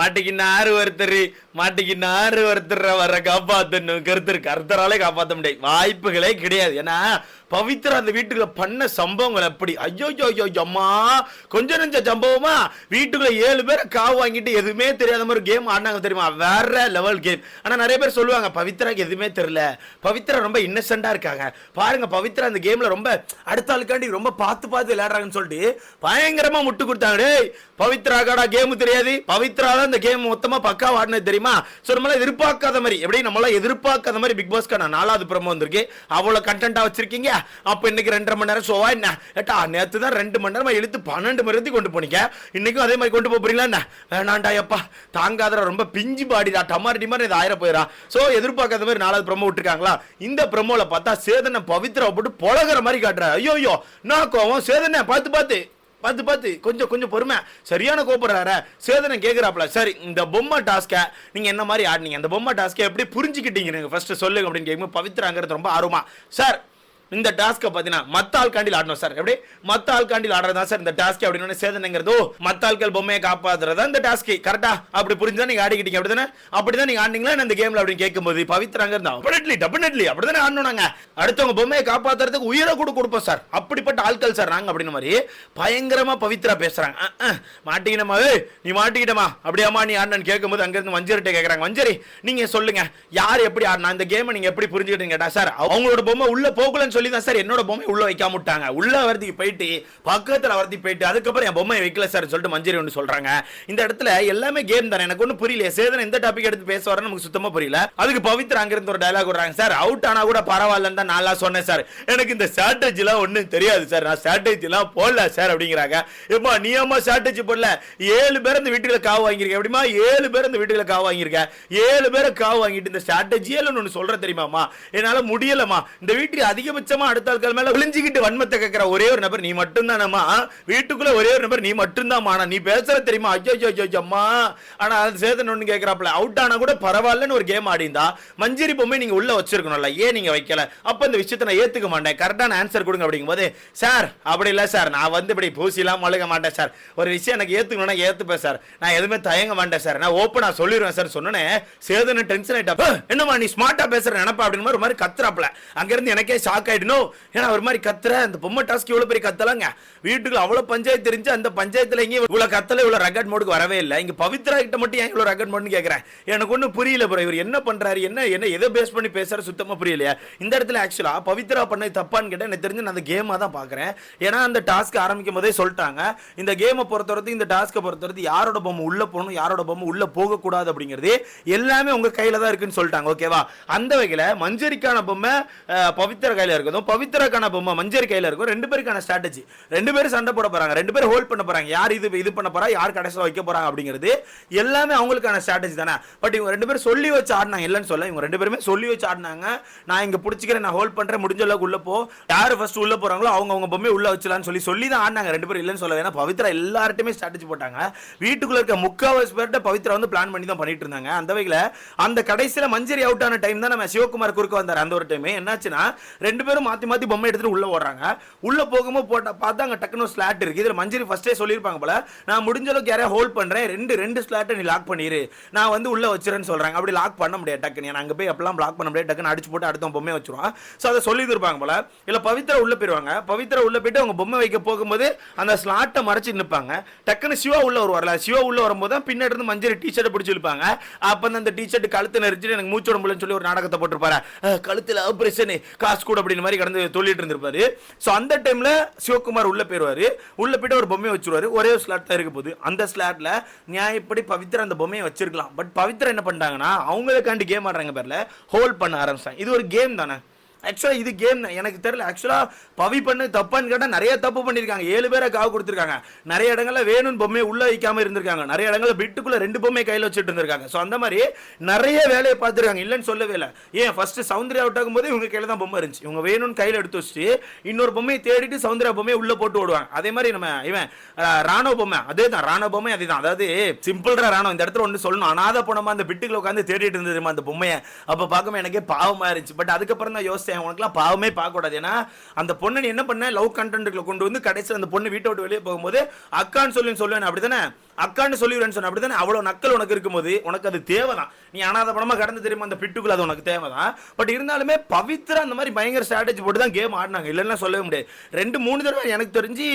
மாட்டிக்கினாரு ஒருத்தர் வர காப்பாத்தணும் கருத்தராலே காப்பாற்ற முடியாது, வாய்ப்புகளே கிடையாது. ஏன்னா பவித்ரா அந்த வீட்டுக்குள்ள பண்ண சம்பவங்கள் அப்படி ஐயோ அம்மா கொஞ்சம் நெஞ்ச சம்பவமா. வீட்டுக்குள்ள 7 பேரை காவு வாங்கிட்டு எதுவுமே தெரியாத மாதிரி கேம் ஆடினாங்க தெரியுமா, வேற லெவல் கேம். ஆனா நிறைய பேர் சொல்லுவாங்க பவித்ராக்கு எதுவுமே தெரியல, பவித்ரா ரொம்ப இன்னசென்டா இருக்காங்க. பாருங்க பவித்ரா அந்த கேம்ல ரொம்ப அடுத்த ஆளுக்காண்டி ரொம்ப பார்த்து விளையாடுறாங்கன்னு சொல்லிட்டு பயங்கரமா முட்டு கொடுத்தாங்க. டேய் பவித்ரா காடா கேம் தெரியாது, பவித்ரா தான் இந்த கேம் மொத்தமா பக்கா ஆடினது தெரியுமா. ஸோ நம்மளால எதிர்பார்க்காத மாதிரி எப்படி நம்மளால எதிர்பார்க்காத மாதிரி பிக் பாஸ்க்கான 4வது ப்ரோமோ வந்திருக்கு. அவ்வளவு கண்டென்ட்டா வச்சிருக்கீங்க. அப்ப இன்னைக்கு 2.5 மணி நேரம் ஷோவா என்ன ஏட்டா, நேத்து தான் 2 மணி நேரமா இழுத்து 12 மணி நேரத்துக்கு கொண்டு போனீங்க, இன்னைக்கும் அதே மாதிரி கொண்டு போறீங்களா என்ன? வேணாண்டா எப்பா தாங்காதரா, ரொம்ப பிஞ்சு பாடிடா டமாரி மாதிரி இது ஆயிரம் போயிடா. ஸோ எதிர்பார்க்காத மாதிரி 4வது ப்ரோமோ விட்டுருக்காங்களா. இந்த ப்ரோமோல பார்த்தா சேதனை பவித்ரா போட்டு பொழகிற மாதிரி காட்டுற. ஐயோ நான் கோவம் சேதனை பார்த்து கொஞ்சம் பொறுமை, சரியான கோபப்படுறாரு. சேதனை கேட்கிறாப்ல, சரி இந்த பொம்மை டாஸ்கை நீங்க என்ன மாதிரி ஆடினீங்க, அந்த பொம்மை டாஸ்கை எப்படி புரிஞ்சுக்கிட்டீங்க நீங்க ஃபர்ஸ்ட் சொல்லுங்க அப்படின்னு கேட்கும்போது பவித்ராங்கிறது ரொம்ப ஆர்வமா, சார் இந்த டாஸ்க்கை பார்த்தீங்கன்னா மற்ற ஆள்காண்டில் ஆடணும் சார், எப்படி மற்ற ஆள்காண்டில் ஆடுறதா சார் இந்த டாஸ்க் அப்படின்னு சேதனைங்கிறதோ மற்ற ஆட்கள் பொம்மையை காப்பாற்றுறதா இந்த டாஸ்க் கரெக்டா அப்படி புரிஞ்சா நீங்க ஆடிக்கிட்டீங்க அப்படிதானே, அப்படிதான் நீங்க ஆடினீங்களா இந்த கேம்ல அப்படின்னு கேட்கும்போது பவித்ராங்க இருந்தா டெபினெட்லி அப்படிதானே ஆடணும், நாங்க அடுத்தவங்க பொம்மையை காப்பாற்றுறதுக்கு உயிரை கூட கொடுப்போம் சார், அப்படிப்பட்ட ஆட்கள் சார் நாங்க அப்படின்னு மாதிரி பயங்கரமா பவித்ரா பேசுறாங்க. மாட்டிக்கிட்டமா நீ மாட்டிக்கிட்டமா அப்படியாமா நீ ஆடினு கேட்கும்போது அங்கிருந்து மஞ்சரிட்ட கேட்கறாங்க, மஞ்சரி நீங்க சொல்லுங்க யார் எப்படி ஆடினா இந்த கேமை நீங்க எப்படி புரிஞ்சுக்கிட்டீங்க கேட்டா, சார் அவங்களோட பொம்மை உள்ள போகலன்னு சொல்லி தான் சார் என்னோட பொம்மை உள்ள வைக்காம விட்டாங்க, உள்ள வரதுக்கு போயிட்டு பக்கத்துல வரதுக்கு போயிட்டு அதுக்கப்புறம் என் பொம்மை வைக்கல சார் சொல்லிட்டு மஞ்சரி ஒன்று சொல்றாங்க. இந்த இடத்துல எல்லாமே கேம் தானே, எனக்கு ஒன்றும் புரியல. சேதனை இந்த டாபிக் எடுத்து பேச வர நமக்கு சுத்தமா புரியல. அதுக்கு பவித்ரா அங்கிருந்து ஒரு டயலாக் விடுறாங்க, சார் அவுட் ஆனா கூட பரவாயில்லன்னு தான் நான் சொன்னேன் சார், எனக்கு இந்த ஸ்ட்ராட்டஜிலாம் ஒன்றும் தெரியாது சார், நான் ஸ்ட்ராட்டஜிலாம் போடல சார் அப்படிங்கிறாங்க. எப்பா நீ அம்மா ஸ்ட்ராட்டஜி போடல, 7 பேர் இந்த வீட்டுல காவு வாங்கியிருக்க, எப்படிமா 7 பேர் இந்த வீட்டுல காவு வாங்கியிருக்க, 7 பேரை காவு வாங்கிட்டு இந்த ஸ்ட்ராட்டஜியில் ஒன்று சொல்ற தெரியுமாமா, என்னால முடியலமா, இந்த வீட்டுக்கு அதிகபட்சமா அடுத்த ஆட்கள் மேல விழிஞ்சிக்கிட்டு வன்மத்தை கேட்கிற ஒரே ஒரு நபர் நீ மட்டும் தானம்மா, வீட்டுக்குள்ள ஒரே ஒரு நபர் நீ மட்டும் தான், நீ பேசுற தெரியுமா ஐயோ அம்மா. ஆனா அது சேதன் ஒண்ணு கேட்கிறாப்ல, அவுட் ஆனா கூட பரவாயில்லன்னு ஒரு கேம் ஆடிந்தா மஞ்சரி பொம்மை நீங்க உள்ள வச்சிருக்கணும்ல, ஏன் நீங்க வைக்கல, அப்ப இந்த விஷயத்தை நான் ஏத்துக்க மாட்டேன், கரெக்டான ஆன்சர் கொடுங்க அப்படிங்கும்போது, சார் அப்படி இல்ல சார் நான் வந்து இப்படி பூசிலாம் அழுக மாட்டேன் சார், ஒரு விஷயம் எனக்கு ஏத்துக்கணும்னா ஏத்துப்பேன் சார், நான் எதுவுமே தயங்க மாட்டேன் சார், நான் ஓப்பனா சொல்லிடுவேன் சார் சொன்னேன். சேதன டென்ஷன் ஆயிட்டா, என்னமா நீ ஸ்மார்ட்டா பேசுற நினைப்பா அப்படின்னு ஒரு மாதிரி கத்துறாப்ல. அங்க இருந்து எனக்கே ஷாக் ஆயிடணும், ஏன்னா ஒரு மாதிரி கத்துற அந்த பொம்மை டாஸ்க் இவ்வளவு பெரிய கத்தலாங்க, வீட்டுக்கு அவ்வளவு பஞ்சாயத்து தெரிஞ்சு அந்த பஞ்சாயத்துல இங்க இவ்வளவு கத்தல இவ்வளவு ரெக்கார்ட் மோடுக்கு வரவே இல்லை, இங்க பவித்ரா கிட்ட மட்டும் ஏன் இவ்வளவு ரெக்கார்ட் மோடுன்னு கேட்கிறேன். எனக்கு ஒன்றும் புரியல ப்ரோ, இவர் என்ன பண்றாரு, என்ன எதை பேஸ் பண்ணி பேசுற சுத்தமா புரியலையா. இந்த இடத்துல ஆக்சுவலா பவித்ரா பண்ணது தப்பான்னு கேட்டா எனக்கு தெரிஞ்சு நான் அந்த கேமா தான் பாக்குறேன். ஏன்னா அந்த டாஸ்க் ஆரம்பிக்கும் போதே சொல்லிட்டாங்க, இந்த கேமை பொறுத்தவரைக்கும் இந்த டாஸ்க்கை பொறுத்தவரைக்கும் யாரோட பொம்மை உள்ள போகணும் யாரோட பொம்மை உள்ள போக கூடாது அப்படிங்கிறது எல்லாமே உங்க கையில தான் இருக்குன்னு சொல்லிட்டாங்க. ஓகேவா, அந்த வகையில மஞ்சரிக்கான பொம்மை பவித்ரா கையில இருக்கணும், பவித்ராக்கான பொம்மை மஞ்சரி கையில இருக்கும். 2 பேருக்கான ஸ்ட்ராட்டஜி, 2 பேரும் சண்டை போட போறாங்க, 2 பேரும் ஹோல்ட் பண்ண போறாங்க, யார் இது பண்ண போறா யார் கடைசியில் வைக்க போறாங்க அப்படிங்கிறது எல்லாமே அவங்களுக்கான ஸ்ட்ராட்டஜி தானே. பட் இவங்க 2 பேரும் சொல்லி வச்சு ஆடினாங்க, இல்லைன்னு சொல்ல, இவங்க 2 பேருமே சொல்லி வச்சு ஆடினாங்க. நான் இங்க பிடிச்சிக்கிறேன், நான் ஹோல்ட் பண்றேன், முடிஞ்ச அளவுக்கு உள்ள போ, யார் ஃபர்ஸ்ட் உள்ள போறாங்களோ அவங்க பொம்மை உள்ள வச்சலாம்னு சொல்லி தான் ஆடினாங்க 2 பேரும், இல்லைன்னு சொல்ல. ஏன்னா பவித்ரா எல்லார்ட்டுமே ஸ்ட்ராட்டஜி போட்டாங்க, வீட்டுக்குள்ள இருக்க 3/4 பேர்ட்ட பவித்ரா வந்து பிளான் பண்ணி தான் பண்ணிட்டு இருந்தாங்க. அந்த வகையில அந்த கடைசியில மஞ்சரி அவுட் ஆன டைம் தான் நம்ம சிவகுமார் குறுக்க வந்தார். அந்த ஒரு டைம் என்னாச்சுன்னா 2 பேரும் மாத்தி பொம்மை எடுத்துட்டு உள்ள ஓடுறாங்க. உள்ள போகும்போது போட்டா பார்த்தா அங்க டக்குனு ஸ்லாட் இருக்கு. இதுல மஞ்சரி ஃபர்ஸ்டே சொல்லிருப்பாங்க போல, நான் முடிஞ்ச அளவுக்கு யாரையா ஹோல்ட் பண்றேன், ரெண்டு ஸ்லாட்டை நீ லாக் பண்ணிரு, நான் வந்து உள்ள வச்சிரேன்னு சொல்றாங்க. அப்படி லாக் பண்ண முடியாது டக்குனு, நான் அங்க போய் அப்பலாம் லாக் பண்ண முடியாது, டக்குனு அடிச்சு போட்டு அடுத்த பொம்மை வச்சிருவான். சோ அதை சொல்லி இருப்பாங்க போல. இல்ல பவித்ரா உள்ள போயிருவாங்க, பவித்ரா உள்ள போயிட்டு அவங்க பொம்மை வைக்க போகும்போது அந்த ஸ்லாட்டை மறைச்சு நிற்பாங்க. டக்குனு சிவா உள்ள வருவார்ல, சிவா உள்ள வரும்போது பின்னாடி இருந்து மஞ்சரி டி-ஷர்ட் பிடிச்சி இழுப்பாங்க. அப்ப அந்த டி-ஷர்ட் கழுத்து நெரிச்சிட்டு எனக்கு மூச்சு உடம்புலன்னு சொல்லி ஒரு நாடகத்தை போட்டுருப்பாரு, கழுத்துல ஆபரேஷன் காசு கூட அப்படின்னு மாதிரி கடந்து சொல்லிட்டு இருந்திருப்பாரு. சோ அந்த டைம்ல சிவகுமார் உள்ள போயிருவாரு, உள்ள போயிட்டு ஒரு பொம்மையை வச்சிருவாரு, ஒரே ஒரு ஸ்லாட் தான் இருக்க போகுது. அந்த ஸ்லாட்ல நியாயப்படி பவித்ரா அந்த பொம்மையை வச்சிருக்கலாம். பட் பவித்ரா என்ன பண்ணிட்டாங்கன்னா அவங்களுக்காண்டி கேம் ஆடுறாங்க பேர்ல ஹோல்ட் பண்ண ஆரம்பிச்சாங்க. இது ஒரு கேம் தானே, ஆக்சுவலா இது கேம் எனக்கு தெரியல. ஆக்சுவலா பவி பண்ணு தப்பான்னு கேட்டா நிறைய தப்பு பண்ணிருக்காங்க. 7 பேரை காவு கொடுத்திருக்காங்க, நிறைய இடங்கள்ல வேணும் பொம்மையை உள்ள வைக்காம இருந்திருக்காங்க, நிறைய இடங்கள்ல பிட்டுக்குள்ள 2 பொம்மையை கையில வச்சுட்டு இருந்திருக்காங்க. சோ அந்த மாதிரி நிறைய வேலையை பார்த்திருக்காங்க, இல்லன்னு சொல்லவே இல்லை. ஏன் ஃபர்ஸ்ட் சௌந்தர்யா அவுட் ஆகும் போது இவங்க கையில தான் பொம்மை இருந்துச்சு, இவங்க வேணும்னு கையில எடுத்து வச்சுட்டு இன்னொரு பொம்மையை தேடிட்டு சௌந்தர்யா பொம்மையை உள்ள போட்டு ஓடுவாங்க. அதே மாதிரி நம்ம இவன் ராணுவ பொம்மை அதே தான், ராணுவ பொம்மை அதே தான். அதாவது சிம்பிள்ரா ராணுவ இந்த இடத்துல ஒன்று சொல்லணும், அனாத போனமா அந்த பிட்டுக்குள்ள உட்காந்து தேடிட்டு இருந்தது அந்த பொம்மையை. அப்ப பார்க்கும் எனக்கே பாவமா இருந்துச்சு. பட் அதுக்கப்புறம் தான் யோசிச்சேன், உனக்குலாம் பாவமே பார்க்க கூடாது. ஏன்னா அந்த பொண்ணு என்ன பண்ண லவ் கண்டென்ட்ல கொண்டு வந்து கடைசியில் அந்த பொண்ணு வீட்டை விட்டு வெளியே போகும்போது அக்கான்னு சொல்லுவேன் அப்படித்தானே. அக்கான்னு சொல்லிடுறேன்னு சொன்ன அப்படித்தானே. அவ்வளோ நக்கல் உனக்கு இருக்கும்போது உனக்கு அது தேவைதான். நீ அனாத படமா கடந்து தெரியுமா அந்த பிட்டுக்குள்ள, அது உனக்கு தேவைதான். பட் இருந்தாலுமே பவித்ரா அந்த மாதிரி பயங்கர ஸ்ட்ராட்டஜி போட்டு தான் கேம் ஆடினாங்க, இல்லைன்னா சொல்லவே முடியாது. 2-3 தடவை எனக்கு தெரிஞ்சு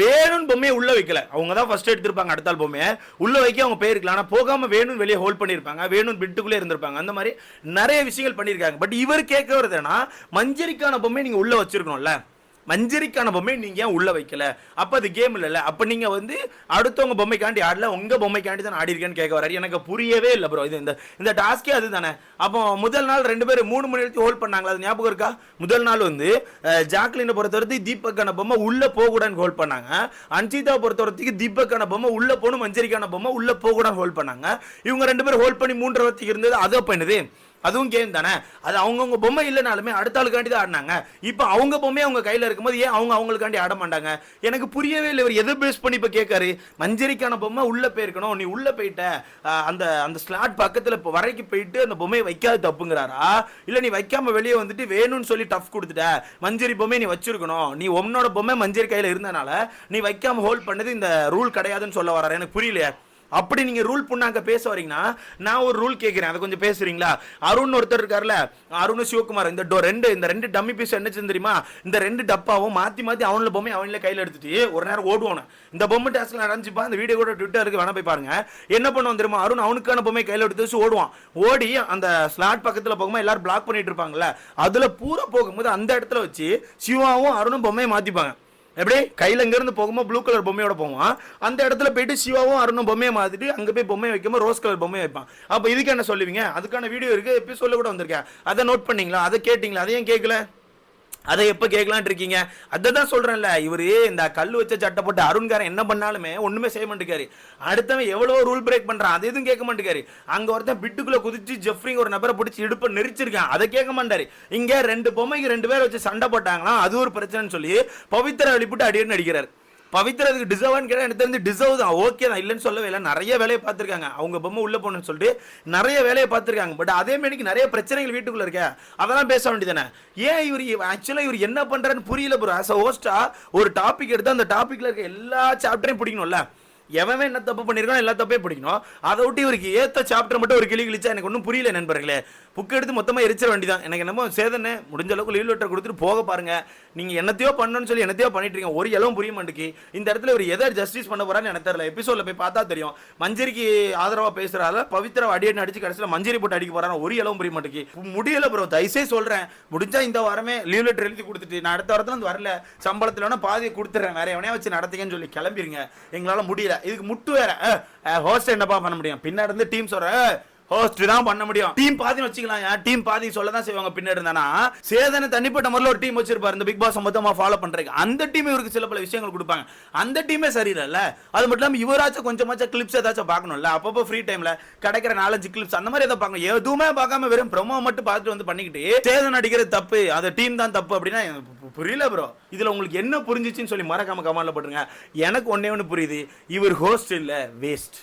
வேணும்னு பொம்மையை உள்ள வைக்கல. அவங்க தான் ஃபர்ஸ்ட் எடுத்திருப்பாங்க, அடுத்தால் பொம்மையை உள்ள வைக்க அவங்க போயிருக்கலாம். ஆனால் போகாம வேணும் வெளியே ஹோல்ட் பண்ணியிருப்பாங்க, வேணும் பிட்டுக்குள்ளே இருந்திருப்பாங்க. அந்த மாதிரி நிறைய விஷயங்கள் பண்ணியிருக்காங்க. பட் இவர் கேட்க வருதுன்னா மஞ்சரிக்கான பொம்மையை நீங்க உள்ள வச்சிருக்கணும்ல, மஞ்சரிக்கான பொம்மை நீங்க ஏன் உள்ள வைக்கல? அப்ப அது கேம் இல்ல. அப்ப நீங்க வந்து அடுத்தவங்க பொம்மைக்காண்டி ஆடல, உங்க பொம்மைக்காண்டி தான் ஆடி இருக்கேன்னு கேட்க வராரு. எனக்கு புரியவே இல்லை ப்ரோ. இது இந்த டாஸ்கே அதுதானே. அப்போ முதல் நாள் 2 பேரும் 3 மணி நேரத்துக்கு ஹோல்ட் பண்ணாங்களா, அது ஞாபகம் இருக்கா? முதல் நாள் வந்து ஜாக்லினை பொறுத்தவரைக்கும் தீபக்கான பொம்மை உள்ள போகக்கூடாதுன்னு ஹோல்ட் பண்ணாங்க. அன்சிதா பொறுத்தவரைக்கும் தீபக்கான பொம்மை உள்ள போகணும், மஞ்சரிக்கான பொம்மை உள்ள போகக்கூடாதுன்னு ஹோல்ட் பண்ணாங்க. இவங்க 2 பேரும் ஹோல்ட் பண்ணி 3 வரைக்கும் இருந்தது. அது அப்ப என்னது, அதுவும் கேம் தானே. அது அவங்கவுங்க பொம்மை இல்லைனாலுமே அடுத்த ஆளுக்காண்டி தான் ஆடினாங்க. இப்போ அவங்க பொம்மை அவங்க கையில் இருக்கும்போது ஏன் அவங்களுக்காண்டி ஆட மாட்டாங்க? எனக்கு புரியவே இல்லை. இவர் எதை பேஸ் பண்ணி இப்போ கேட்காரு? மஞ்சரிக்கான பொம்மை உள்ள போயிருக்கணும், நீ உள்ள போயிட்ட, அந்த ஸ்லாட் பக்கத்தில் இப்போ வரைக்கும் போயிட்டு அந்த பொம்மையை வைக்காது தப்புங்கிறாரா? இல்லை நீ வைக்காம வெளியே வந்துட்டு வேணும்னு சொல்லி டஃப் கொடுத்துட்ட, மஞ்சரி பொம்மை நீ வச்சிருக்கணும், நீ உன்னோட பொம்மை மஞ்சரி கையில் இருந்தனால நீ வைக்காம ஹோல்ட் பண்ணது இந்த ரூல் கிடையாதுன்னு சொல்ல வர்றாரு. எனக்கு புரியலையே. அப்படி நீங்க ரூல் புண்ணாங்க பேச வரீங்கன்னா நான் ஒரு ரூல் கேட்கிறேன், அதை கொஞ்சம் பேசுறீங்களா? அருண் ஒருத்தர் இருக்காருல்ல, அருண் சிவகுமார், இந்த ரெண்டு டம்மி பீஸ் என்ன தெரியுமா? இந்த 2 டப்பாவும் மாத்தி அவன்ல பொம்மை அவன்ல கையில எடுத்துட்டு ஒரு நேரம் ஓடுவானு. இந்த பொம்மை டாஸ்க்ல நடந்துச்சுப்பா, இந்த வீடியோ கூட ட்விட்டருக்கு வேணா போய் பாருங்க. என்ன பண்ணுவான் தெரியுமா? அருண் அவனுக்கான பொம்மை கையில எடுத்து வச்சு ஓடுவான். ஓடி அந்த ஸ்லாட் பக்கத்துல போகும்போது எல்லாரும் பிளாக் பண்ணிட்டு இருப்பாங்கல்ல, அதுல பூரா போகும்போது அந்த இடத்துல வச்சு சிவாவும் அருணும் பொம்மையை மாத்திப்பாங்க. எப்படி கையில் இருந்து போகும்போது ப்ளூ கலர் பொம்மையோட போவான், அந்த இடத்துல போயிட்டு சிவாவும் அருணும் பொம்மையை மாத்திட்டு அங்கே போய் பொம்மையை வைக்கும்போது ரோஸ் கலர் பொம்மையை வைப்பான். அப்போ இதுக்கு என்ன சொல்லுவீங்க? அதுக்கான வீடியோ இருக்கு, எபிசோட்ல கூட வந்திருக்கேன். அதை நோட் பண்ணீங்களா? அதை கேட்டீங்களா? அதையும் கேட்கல. அதை எப்போ கேட்கலான் இருக்கீங்க? அதை தான் சொல்கிறேன்ல. இவர் இந்த கல் வச்ச சட்டை போட்டு அருண்காரன் என்ன பண்ணாலுமே ஒன்றுமே செய்ய மாட்டேங்காரு. அடுத்தவன் எவ்வளோ ரூல் பிரேக் பண்ணுறான், அது எதுவும் கேட்க மாட்டேங்காரு. அங்கே ஒருத்தன் பிட்டுக்குள்ளே குதிச்சு ஜெஃப்ரிங் ஒரு நபரை பிடிச்சி இடுப்பை நெரிச்சிருக்கான், அதை கேட்க மாட்டாரு. இங்கே 2 பொம்மைக்கு 2 பேர் வச்சு சண்டை போட்டாங்களாம், அது ஒரு பிரச்சனைன்னு சொல்லி பவித்ரா வெளிப்பட்டு அடியன்னு அடிக்கிறார். பவித்ரா அதுக்கு டிசர்வான்னு கேட்டால் எனக்கு தெரிஞ்சு டிசர்வ் தான். ஓகே தான், இல்லைன்னு சொல்லவே இல்லை. நிறைய வேலையை பார்த்துருக்காங்க, அவங்க பொம்மை உள்ள போகணும்னு சொல்லிட்டு நிறைய வேலையை பார்த்துருக்காங்க. பட் அதே மாதிரிக்கு நிறைய பிரச்சனைகள் வீட்டுக்குள்ள இருக்க, அதெல்லாம் பேச வேண்டியதானே. ஏன் இவர் ஆக்சுவலாக இவர் என்ன பண்ணுறாருன்னு புரியல ப்ரோ. ஆஸ் அ ஹோஸ்டா ஒரு டாபிக் எடுத்து அந்த டாப்பிக்கில் இருக்க எல்லா சாப்டரையும் பிடிக்கணும்ல. எவன் என்ன தப்பு பண்ணியிருக்கானோ எல்லா தப்பையும் பிடிக்கணும். அதை விட்டு இவருக்கு ஏற்ற சாப்டர் மட்டும் ஒரு கிழிச்சா எனக்கு ஒன்றும் புரியல நண்பர்களே. புக்கு எடுத்து மொத்தமாக எரிச்சிட வேண்டியதான். எனக்கு என்னமோ சேதனை முடிஞ்ச அளவுக்கு லீவ் லெட்டர் கொடுத்துட்டு போக பாருங்க. நீங்கள் என்னத்தையோ பண்ணணும்னு சொல்லி என்னத்தையோ பண்ணிட்டு இருக்கீங்க, ஒரு இளவும் புரிய மாட்டேங்கி. இந்த இடத்துல இவர் எதை ஜஸ்டிஸ் பண்ண போறான்னு எனக்கு தெரியல. எபிசோட்ல போய் பார்த்தா தெரியும். மஞ்சரிக்கு ஆதரவாக பேசுறாரு, பவித்ரா அடியன்னு அடிச்சு கடைசியில் மஞ்சரி போட்டு அடிக்க போறாங்க, ஒரு இளவும் புரிய மாட்டேங்கி. முடியல ப்ரோ, தயவுசே சொல்றேன். முடிஞ்சா இந்த வாரமே லீவ் லெட்டர் எழுதி கொடுத்துட்டு நான் அடுத்த வாரத்துல வந்து வரல, சம்பளத்தில் வேணா பாதியை கொடுத்துறேன், வேற எவனையா வச்சு நடத்தீங்கன்னு சொல்லி கிளம்பிருங்க. எங்களால் முடியல. இதுக்கு முட்டு வேற ஹோஸ்ட் என்னப்பா பண்ண முடியும்? பின்னாடி இருந்து டீம் சொல்ற ஹோஸ்ட் தான் பண்ண முடியும். டீம் பாதின்னு வச்சுக்கலாம், டீம் பாதி சொல்லதான் செய்வாங்க. பின்னாடி இருந்தானா சேதனை தனிப்பட்ட முறையில் ஒரு டீம் வச்சிருப்பாரு, இந்த பிக் பாஸ் மொத்தமா ஃபாலோ பண்றதுக்கு. அந்த டீம் இவருக்கு சில பல விஷயங்கள் கொடுப்பாங்க. அந்த டீமே சரியில்லை. அது மட்டும் இல்லாமல் இவராச்சும் கொஞ்சமாச்சும் கிளிப்ஸ் ஏதாச்சும் பார்க்கணும்ல. அப்பப்போ ஃப்ரீ டைம்ல கிடைக்கிற 4-5 கிளிப்ஸ் அந்த மாதிரி எதாவது பார்க்கணும். எதுவுமே பார்க்காம வெறும் ப்ரோமோ மட்டும் பார்த்துட்டு வந்து பண்ணிக்கிட்டு சேதன் அடிக்கிறது தப்பு, அந்த டீம் தான் தப்பு அப்படின்னா புரியல ப்ரோ. இதுல உங்களுக்கு என்ன புரிஞ்சிச்சுன்னு சொல்லி மறக்காம கமெண்ட்ல போட்டுருங்க. எனக்கு ஒன்னே ஒன்று புரியுது, இவர் ஹோஸ்ட் இல்ல, வேஸ்ட்.